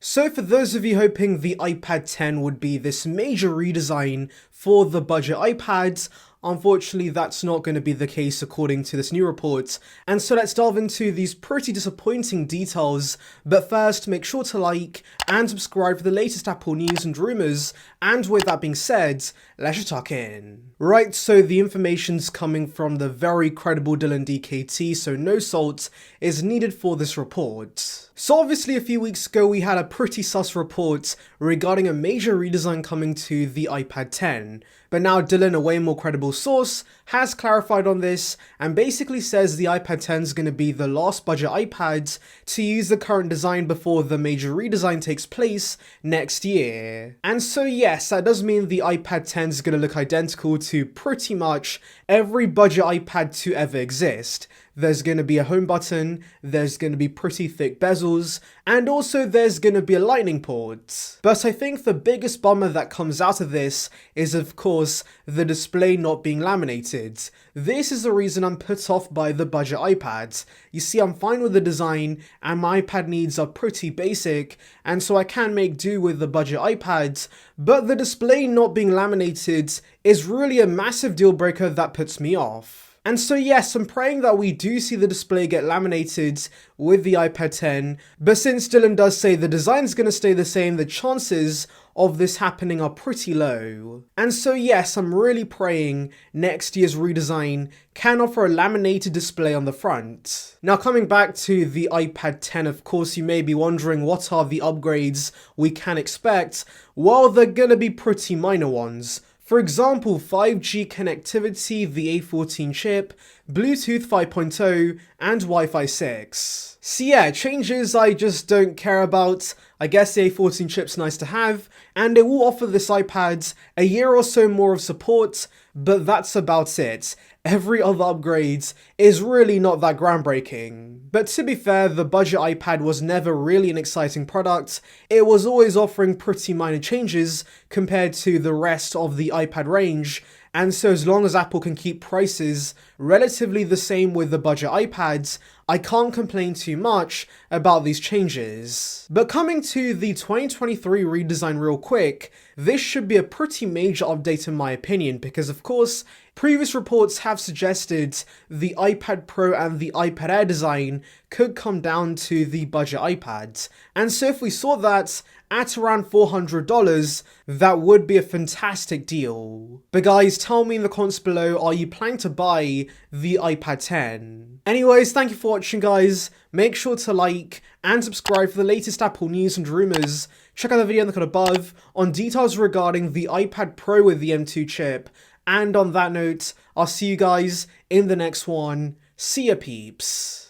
So for those of you hoping the iPad 10 would be this major redesign for the budget iPads, unfortunately that's not going to be the case according to this new report. And so let's delve into these pretty disappointing details, but first make sure to like and subscribe for the latest Apple news and rumours, and with that being said, let's just tuck in. Right, so the information's coming from the very credible Dylan DKT, so no salt is needed for this report. So obviously a few weeks ago we had a pretty sus report regarding a major redesign coming to the iPad 10, but now Dylan, a way more credible source, has clarified on this and basically says the iPad 10 is going to be the last budget iPad to use the current design before the major redesign takes place next year. And so yes, that does mean the iPad 10 is going to look identical to pretty much every budget iPad to ever exist. There's going to be a home button, there's going to be pretty thick bezels, and also there's going to be a lightning port. But I think the biggest bummer that comes out of this is of course the display not being laminated. This is the reason I'm put off by the budget iPad. You see, I'm fine with the design and my iPad needs are pretty basic, and so I can make do with the budget iPad, but the display not being laminated is really a massive deal breaker that puts me off. And so yes, I'm praying that we do see the display get laminated with the iPad 10, but since Dylan does say the design's going to stay the same, the chances of this happening are pretty low. And so yes, I'm really praying next year's redesign can offer a laminated display on the front. Now coming back to the iPad 10, of course you may be wondering what are the upgrades we can expect. Well, they're gonna be pretty minor ones. For example, 5G connectivity, the A14 chip, Bluetooth 5.0, and Wi-Fi 6. So yeah, changes I just don't care about. I guess the A14 chip's nice to have, and it will offer this iPad a year or so more of support, but that's about it. Every other upgrade is really not that groundbreaking. But to be fair, the budget iPad was never really an exciting product. It was always offering pretty minor changes compared to the rest of the iPad range, and so as long as Apple can keep prices relatively the same with the budget iPads, I can't complain too much about these changes. But coming to the 2023 redesign real quick, this should be a pretty major update in my opinion, because of course, previous reports have suggested the iPad Pro and the iPad Air design could come down to the budget iPads. And so if we saw that at around $400, that would be a fantastic deal. But guys, tell me in the comments below, are you planning to buy the iPad 10? Anyways, thank you for watching guys. Make sure to like and subscribe for the latest Apple news and rumours. Check out the video in the card above on details regarding the iPad Pro with the M2 chip. And on that note, I'll see you guys in the next one. See ya peeps.